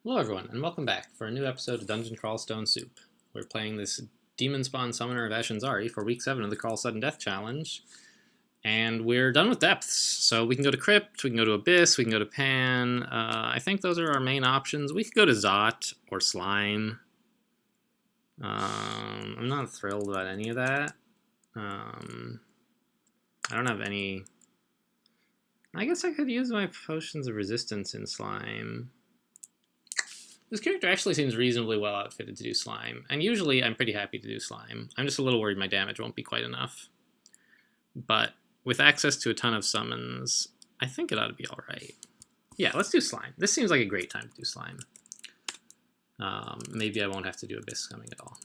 Hello everyone, and welcome back for a new episode of Dungeon Crawl Stone Soup. We're playing this Demon Spawn Summoner of Ashen's for week 7 of the Crawl Sudden Death Challenge. And we're done with depths, so we can go to Crypt, we can go to Abyss, we can go to Pan. I think those are our main options. We could go to Zot or Slime. I'm not thrilled about any of that. I don't have any... I guess I could use my Potions of Resistance in Slime. This character actually seems reasonably well outfitted to do Slime, and usually I'm pretty happy to do Slime. I'm just a little worried my damage won't be quite enough. But with access to a ton of summons, I think it ought to be alright. Yeah, let's do Slime. This seems like a great time to do Slime. Maybe I won't have to do Abyss coming at all.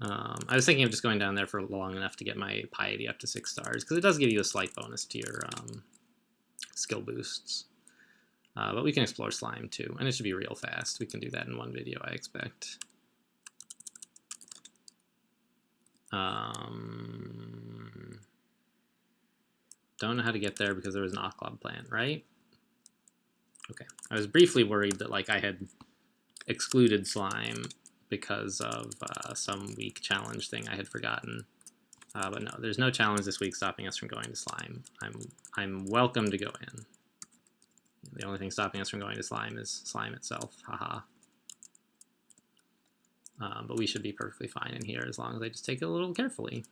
I was thinking of just going down there for long enough to get my Piety up to 6 stars, because it does give you a slight bonus to your skill boosts. But we can explore Slime too, and it should be real fast. We can do that in one video, I expect. Don't know how to get there because there was an Occlob plant, right? Okay. I was briefly worried that I had excluded Slime because of some weak challenge thing I had forgotten. But no, there's no challenge this week stopping us from going to Slime. I'm welcome to go in. The only thing stopping us from going to Slime is Slime itself. Haha. But we should be perfectly fine in here as long as I just take it a little carefully.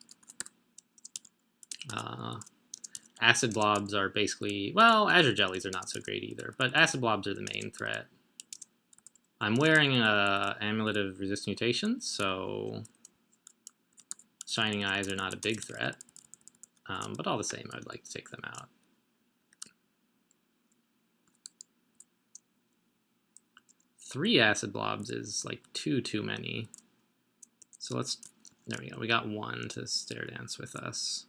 Acid blobs are basically... Well, Azure jellies are not so great either, but acid blobs are the main threat. I'm wearing an Amulet of Resist Mutations, so Shining Eyes are not a big threat. But all the same, I'd like to take them out. Three acid blobs is too many. So there we go. We got one to Stair Dance with us.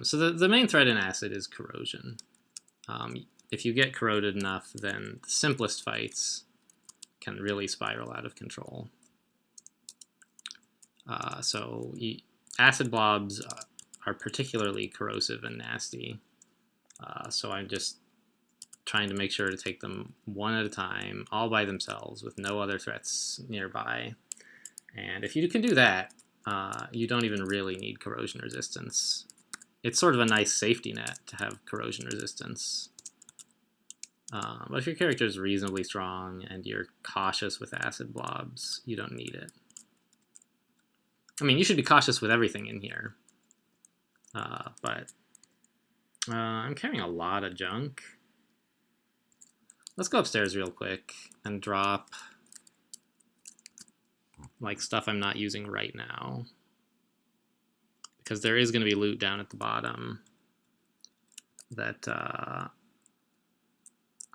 So the main threat in acid is corrosion. If you get corroded enough, then the simplest fights can really spiral out of control. So acid blobs are particularly corrosive and nasty. So I'm just trying to make sure to take them one at a time, all by themselves, with no other threats nearby. And if you can do that, you don't even really need corrosion resistance. It's sort of a nice safety net to have corrosion resistance. But if your character is reasonably strong and you're cautious with acid blobs, you don't need it. I mean, you should be cautious with everything in here. But I'm carrying a lot of junk. Let's go upstairs real quick and drop stuff I'm not using right now. Because there is going to be loot down at the bottom that I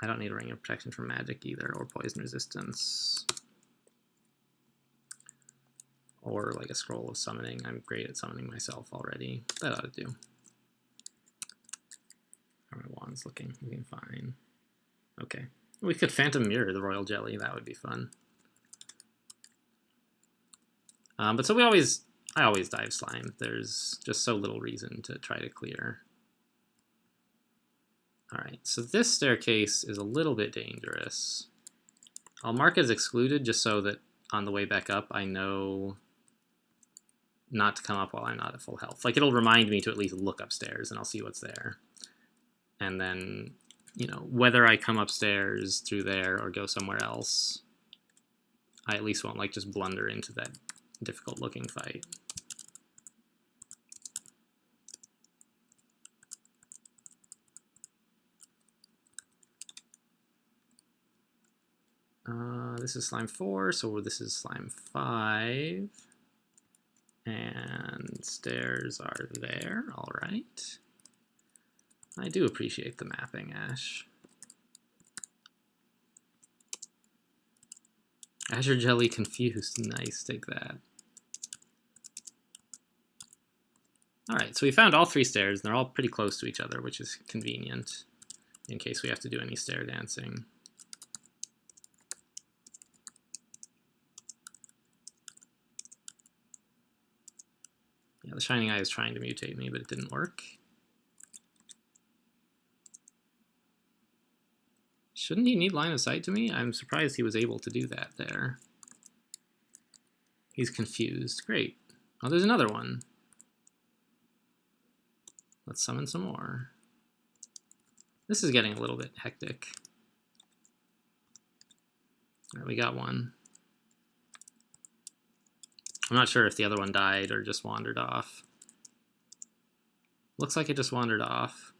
don't need a Ring of Protection from magic either, or poison resistance. Or a scroll of summoning. I'm great at summoning myself already. That ought to do. How are my wands looking? Looking fine. Okay. We could Phantom Mirror the Royal Jelly. That would be fun. But so I always dive Slime. There's just so little reason to try to clear. Alright, so this staircase is a little bit dangerous. I'll mark it as excluded just so that on the way back up I know not to come up while I'm not at full health. It'll remind me to at least look upstairs and I'll see what's there. And then, whether I come upstairs through there or go somewhere else, I at least won't just blunder into that difficult looking fight. This is Slime 4, so this is Slime 5. And stairs are there, alright. I do appreciate the mapping, Ash. Azure Jelly confused. Nice, take that. Alright, so we found all 3 stairs, and they're all pretty close to each other, which is convenient in case we have to do any stair dancing. Yeah, the Shining Eye is trying to mutate me, but it didn't work. Shouldn't he need line of sight to me? I'm surprised he was able to do that there. He's confused. Great. Oh, there's another one. Let's summon some more. This is getting a little bit hectic. All right, we got one. I'm not sure if the other one died or just wandered off. Looks like it just wandered off.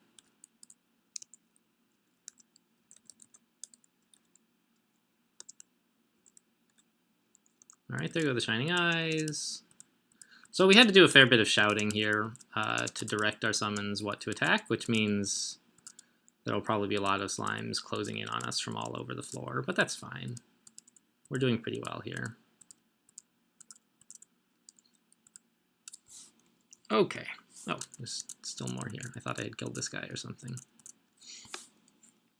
All right, there go the Shining Eyes. So we had to do a fair bit of shouting here to direct our summons what to attack, which means there will probably be a lot of slimes closing in on us from all over the floor, but that's fine. We're doing pretty well here. Okay. Oh, there's still more here. I thought I had killed this guy or something.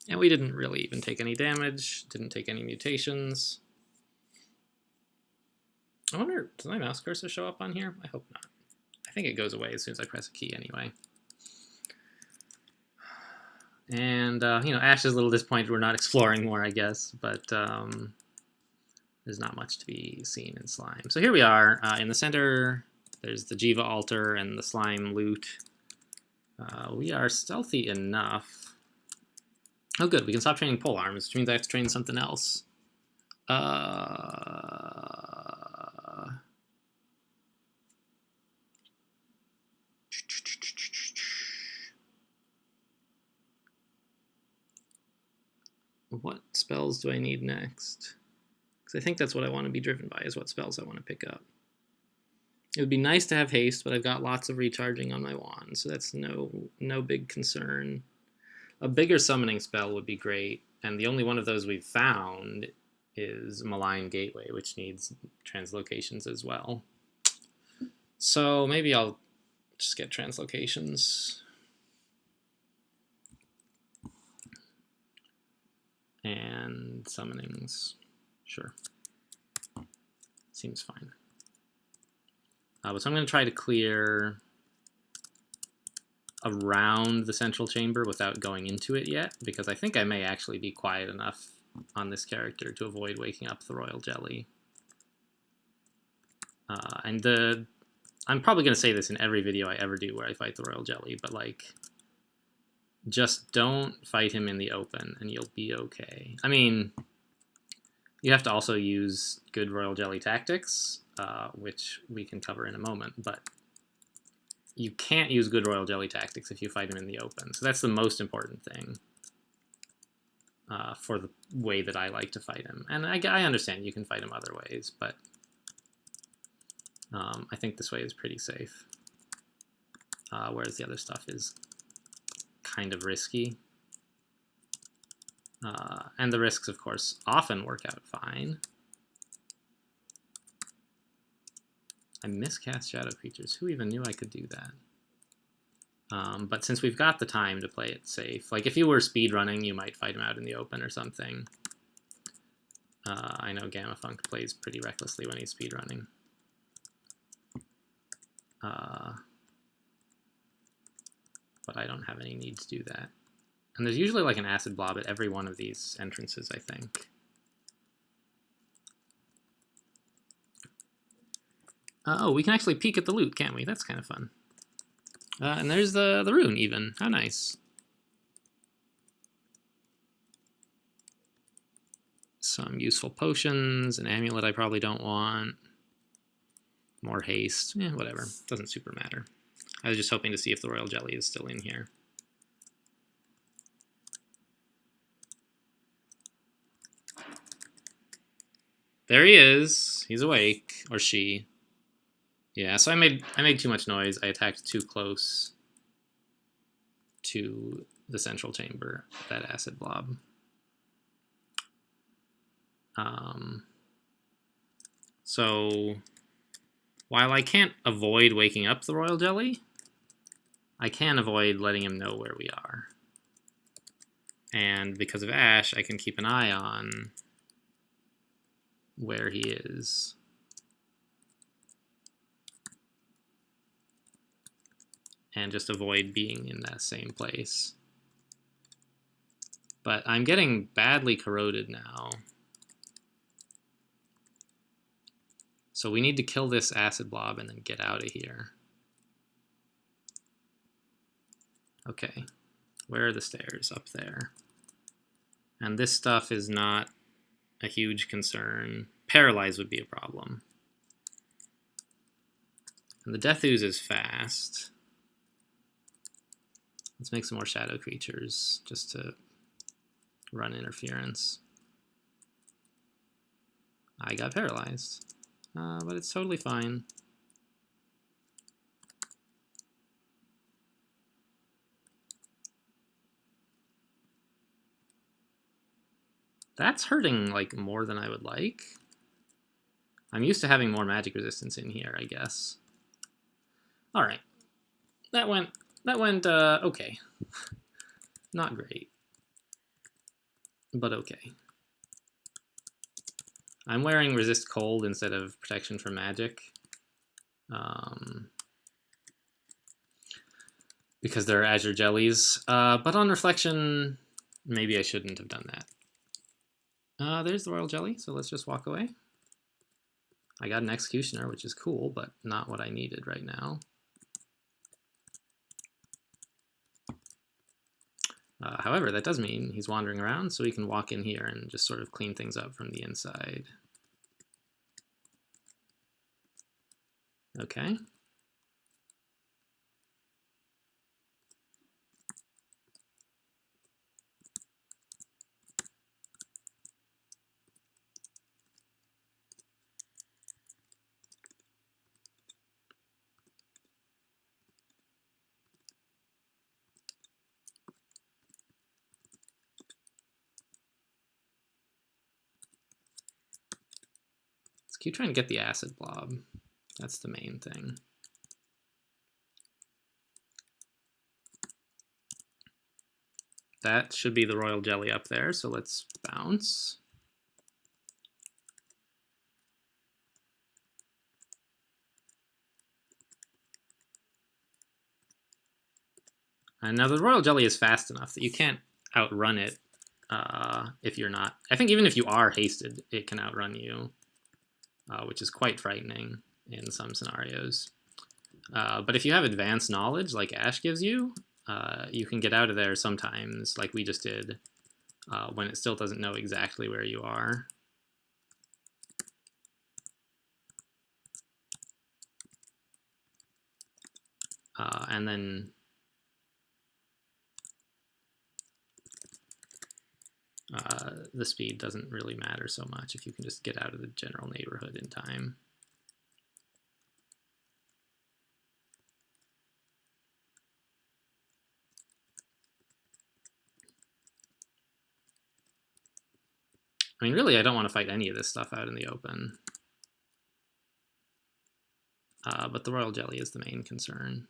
And we didn't really even take any damage, didn't take any mutations. I wonder, does my mouse cursor show up on here? I hope not. I think it goes away as soon as I press a key anyway. And, you know, Ash is a little disappointed we're not exploring more, I guess, but there's not much to be seen in slime. So here we are in the center. There's the Jiva altar and the slime loot. We are stealthy enough. Oh, good. We can stop training pole arms, which means I have to train something else. What spells do I need next? Because I think that's what I want to be driven by, is what spells I want to pick up. It would be nice to have haste, but I've got lots of recharging on my wand, so that's no big concern. A bigger summoning spell would be great, and the only one of those we've found is Malign Gateway, which needs translocations as well. So maybe I'll just get translocations. And summonings. Sure. Seems fine. So I'm going to try to clear around the central chamber without going into it yet, because I think I may actually be quiet enough on this character to avoid waking up the Royal Jelly. I'm probably going to say this in every video I ever do where I fight the Royal Jelly, but like, just don't fight him in the open and you'll be okay. I mean, you have to also use good Royal Jelly tactics, which we can cover in a moment, but you can't use good Royal Jelly tactics if you fight him in the open. So that's the most important thing for the way that I like to fight him. And I understand you can fight him other ways, but I think this way is pretty safe, whereas the other stuff is kind of risky. And the risks, of course, often work out fine. I miscast Shadow Creatures. Who even knew I could do that? But since we've got the time to play it safe, like if you were speedrunning, you might fight him out in the open or something. I know Gamma Funk plays pretty recklessly when he's speedrunning. But I don't have any need to do that. And there's usually like an acid blob at every one of these entrances, I think. Oh, we can actually peek at the loot, can't we? That's kind of fun. And there's the rune even. How nice. Some useful potions, an amulet I probably don't want. More haste. Whatever. Doesn't super matter. I was just hoping to see if the Royal Jelly is still in here. There he is. He's awake. Or she. Yeah, so I made too much noise. I attacked too close to the central chamber, that acid blob. So while I can't avoid waking up the Royal Jelly, I can avoid letting him know where we are. And because of Ash, I can keep an eye on where he is. and just avoid being in that same place. But I'm getting badly corroded now. So we need to kill this acid blob and then get out of here. Okay, where are the stairs? Up there. And this stuff is not a huge concern. Paralyze would be a problem. And the death ooze is fast. Let's make some more shadow creatures just to run interference. I got paralyzed, but it's totally fine. That's hurting like more than I would like. I'm used to having more magic resistance in here, I guess. All right, that went okay. Not great, but okay. I'm wearing resist cold instead of protection from magic, because they're azure jellies. But on reflection, maybe I shouldn't have done that. There's the royal jelly, so let's just walk away. I got an executioner, which is cool, but not what I needed right now. However, that does mean he's wandering around, so we can walk in here and just sort of clean things up from the inside. Okay. Keep trying to get the acid blob. That's the main thing. That should be the royal jelly up there, so let's bounce. And now the royal jelly is fast enough that you can't outrun it if you're not. I think even if you are hasted, it can outrun you. Which is quite frightening in some scenarios. But if you have advanced knowledge, like Ash gives you, you can get out of there sometimes, like we just did, when it still doesn't know exactly where you are. And then the speed doesn't really matter so much if you can just get out of the general neighborhood in time. I mean, really, I don't want to fight any of this stuff out in the open. But the royal jelly is the main concern.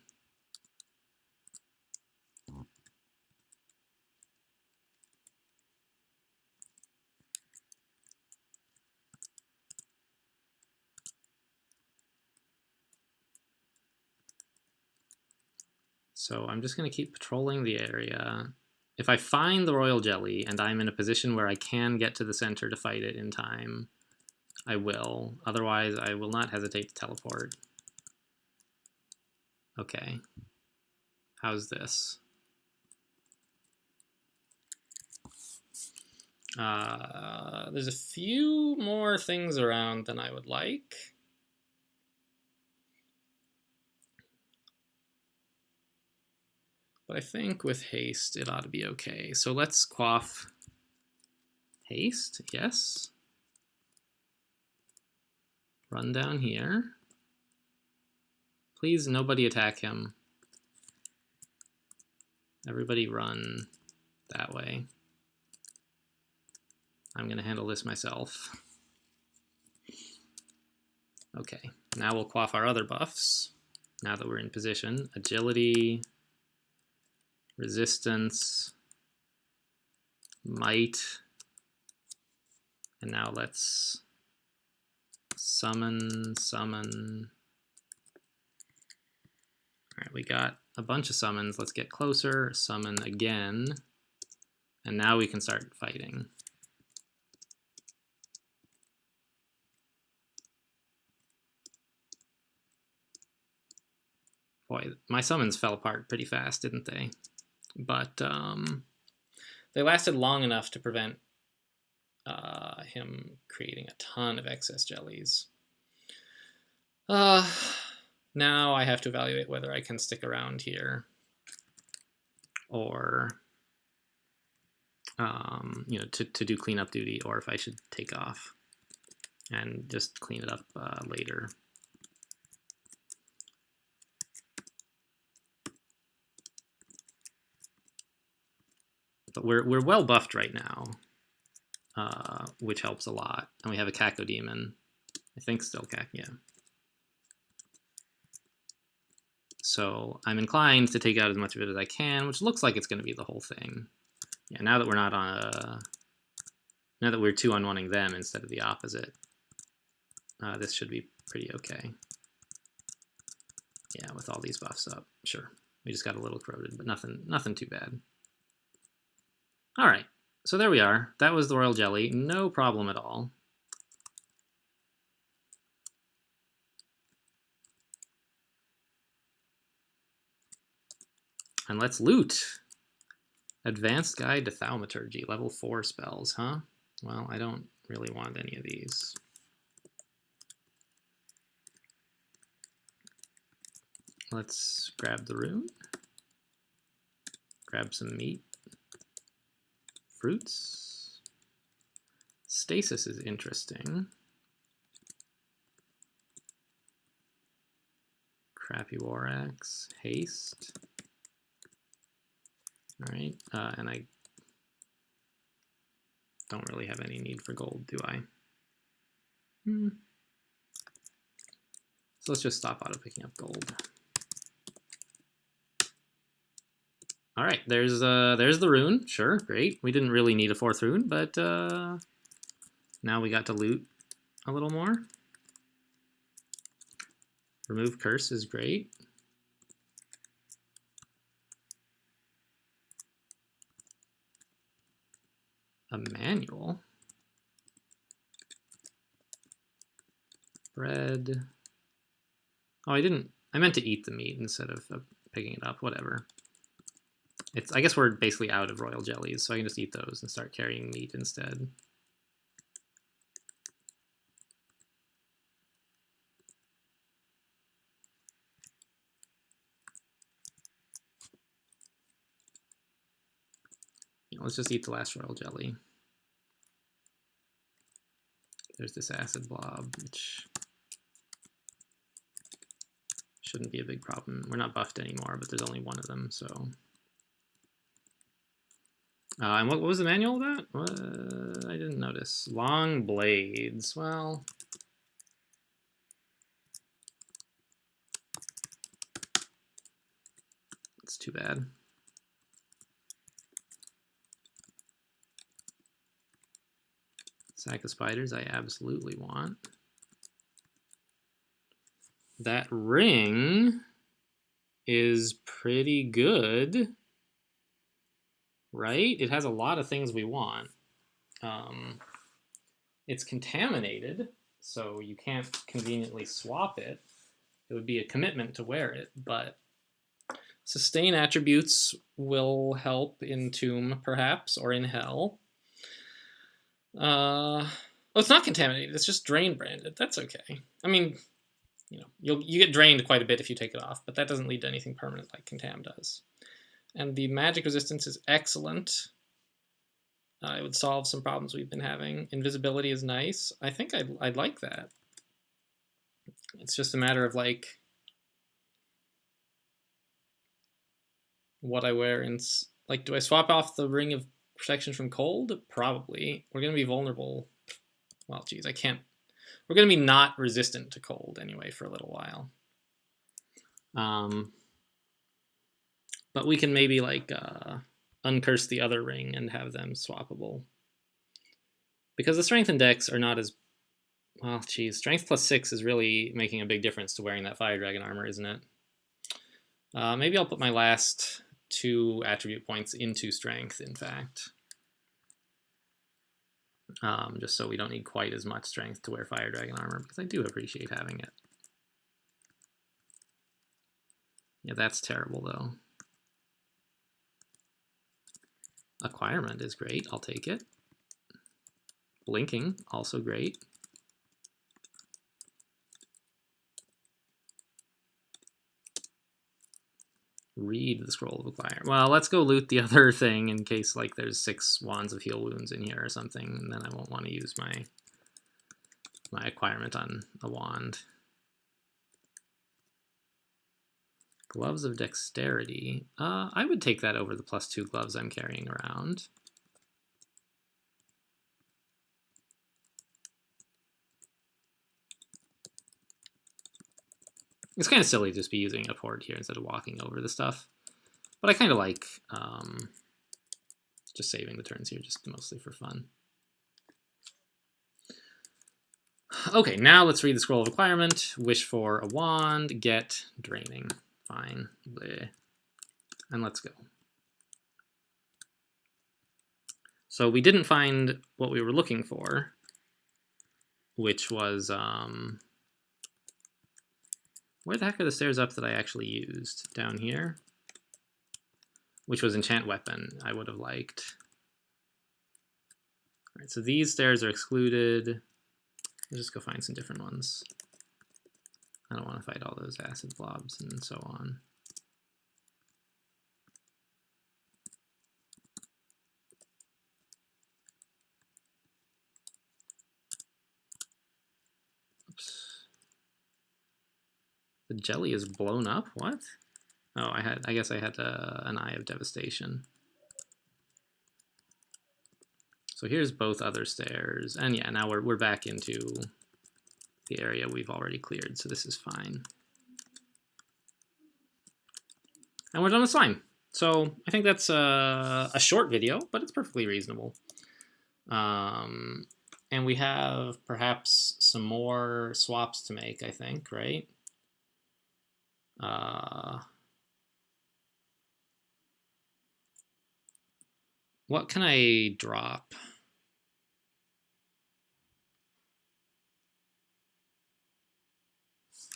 So I'm just going to keep patrolling the area. If I find the royal jelly and I'm in a position where I can get to the center to fight it in time, I will. Otherwise, I will not hesitate to teleport. Okay. How's this? There's a few more things around than I would like. But I think with haste, it ought to be okay. So let's quaff haste, yes. Run down here. Please, nobody attack him. Everybody run that way. I'm gonna handle this myself. Okay, now we'll quaff our other buffs. Now that we're in position, agility, resistance, might, and now let's summon. All right, we got a bunch of summons. Let's get closer, summon again, and now we can start fighting. Boy, my summons fell apart pretty fast, didn't they? But they lasted long enough to prevent him creating a ton of excess jellies. Now I have to evaluate whether I can stick around here or you know, to do cleanup duty, or if I should take off and just clean it up later. But we're well buffed right now, which helps a lot. And we have a Cacodemon. I think still Cac, yeah. So I'm inclined to take out as much of it as I can, which looks like it's going to be the whole thing. Yeah, now that we're not on a... Now that we're 2-on-1ing them instead of the opposite, this should be pretty okay. Yeah, with all these buffs up, sure. We just got a little corroded, but nothing too bad. All right, so there we are. That was the Royal Jelly. No problem at all. And let's loot. Advanced Guide to Thaumaturgy, level 4 spells, huh? Well, I don't really want any of these. Let's grab the rune. Grab some meat. Fruits. Stasis is interesting. Crappy War Axe. Haste. Alright, and I don't really have any need for gold, do I? So let's just stop auto picking up gold. All right, there's the rune. Sure, great. We didn't really need a 4th rune, but now we got to loot a little more. Remove curse is great. A manual. Bread. Oh, I meant to eat the meat instead of picking it up. Whatever. I guess we're basically out of royal jellies, so I can just eat those and start carrying meat instead. Let's just eat the last royal jelly. There's this acid blob, which shouldn't be a big problem. We're not buffed anymore, but there's only one of them, so. And what was the manual of that? I didn't notice. Long blades. Well, it's too bad. Sack of spiders I absolutely want. That ring is pretty good, right? It has a lot of things we want. It's contaminated, so you can't conveniently swap it. It would be a commitment to wear it, but sustain attributes will help in Tomb, perhaps, or in Hell. Oh, it's not contaminated. It's just drain branded. That's okay. I mean, you know, you get drained quite a bit if you take it off, but that doesn't lead to anything permanent like Contam does. And the magic resistance is excellent. It would solve some problems we've been having. Invisibility is nice. I think I'd like that. It's just a matter of like what I wear in, like, do I swap off the ring of protection from cold? Probably. We're going to be vulnerable. Well, geez, I can't. We're going to be not resistant to cold anyway for a little while. But we can maybe like uncurse the other ring and have them swappable. Because the strength and dex are not as, well, geez, strength +6 is really making a big difference to wearing that fire dragon armor, isn't it? Maybe I'll put my last 2 attribute points into strength, in fact. Just so we don't need quite as much strength to wear Fire Dragon armor, because I do appreciate having it. Yeah, that's terrible, though. Acquirement is great. I'll take it. Blinking, also great. Read the Scroll of Acquire. Well, let's go loot the other thing in case like there's 6 wands of heal wounds in here or something, and then I won't want to use my acquirement on a wand. Gloves of Dexterity. I would take that over the +2 gloves I'm carrying around. It's kind of silly to just be using a port here instead of walking over the stuff. But I kind of like just saving the turns here, just mostly for fun. Okay, now let's read the Scroll of Acquirement. Wish for a wand, get draining. Fine. Bleh. And let's go. So we didn't find what we were looking for, which was... where the heck are the stairs up that I actually used? Down here? Which was Enchant Weapon, I would have liked. All right, so these stairs are excluded. Let's just go find some different ones. I don't want to fight all those acid blobs and so on. Oops. The jelly is blown up? What? Oh, I guess I had an Eye of Devastation. So here's both other stairs, and yeah, now we're back into the area we've already cleared, so this is fine. And we're done with slime. So I think that's a short video, but it's perfectly reasonable. And we have perhaps some more swaps to make, I think, right? What can I drop?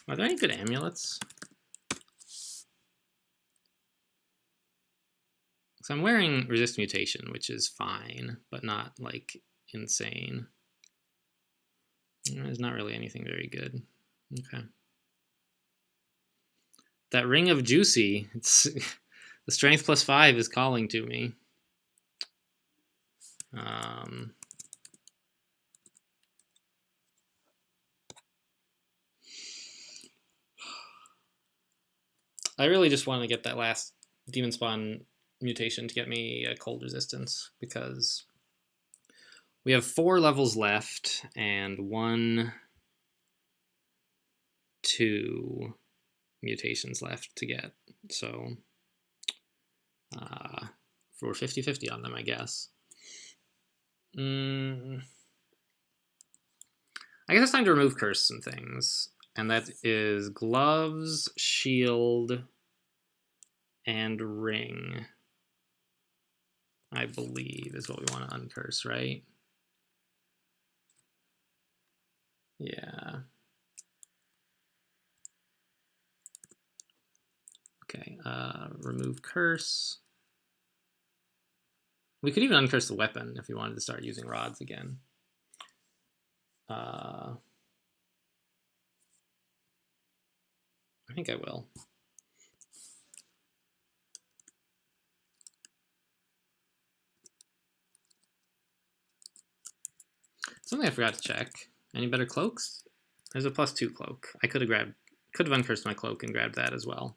Are there any good amulets? So I'm wearing Resist Mutation, which is fine, but not like insane. There's not really anything very good. Okay. That Ring of Juicy, it's the strength +5 is calling to me. I really just want to get that last Demon Spawn mutation to get me a cold resistance, because we have 4 levels left and 1, 2 mutations left to get. So we're 50-50 on them, I guess. I guess it's time to remove curse some things. And that is gloves, shield, and ring, I believe, is what we want to uncurse, right? Yeah. Okay, remove curse. We could even uncurse the weapon if we wanted to start using rods again. I think I will. Something I forgot to check. Any better cloaks? There's a +2 cloak. I could have uncursed my cloak and grabbed that as well.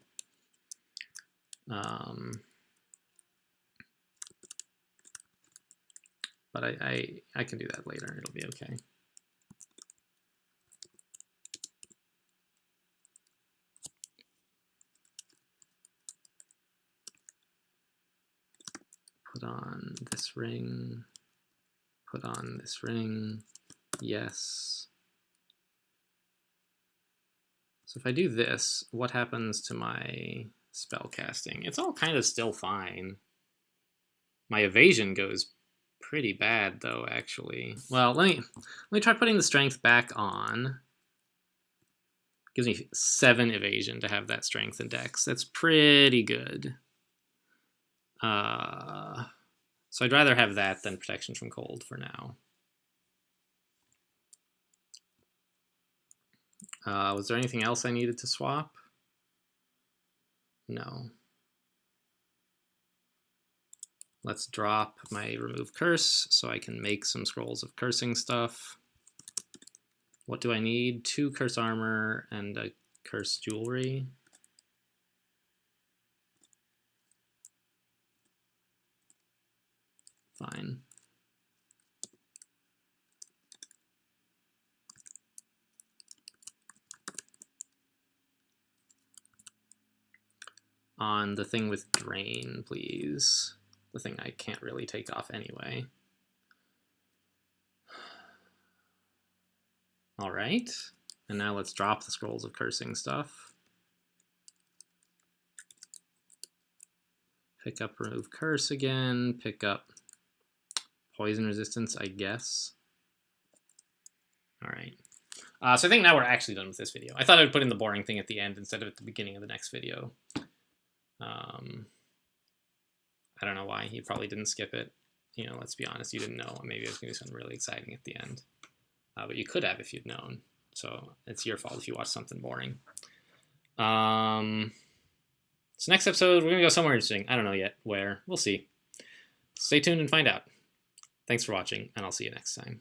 But I can do that later. It'll be okay. Put on this ring. Put on this ring. Yes. So if I do this, what happens to my spellcasting. It's all kind of still fine. My evasion goes pretty bad though, actually. Well, let me try putting the strength back on. Gives me 7 evasion to have that strength and dex. That's pretty good. So I'd rather have that than protection from cold for now. Was there anything else I needed to swap? No. Let's drop my remove curse so I can make some scrolls of cursing stuff. What do I need? 2 curse armor and a curse jewelry. Fine. On the thing with drain, please. The thing I can't really take off anyway. All right, and now let's drop the scrolls of cursing stuff. Pick up remove curse again, pick up poison resistance, I guess. All right. So I think now we're actually done with this video. I thought I would put in the boring thing at the end instead of at the beginning of the next video. I don't know why. You probably didn't skip it. You know, let's be honest, you didn't know. Maybe it was going to do something really exciting at the end. But you could have if you'd known. So it's your fault if you watch something boring. So next episode, we're going to go somewhere interesting. I don't know yet where. We'll see. Stay tuned and find out. Thanks for watching, and I'll see you next time.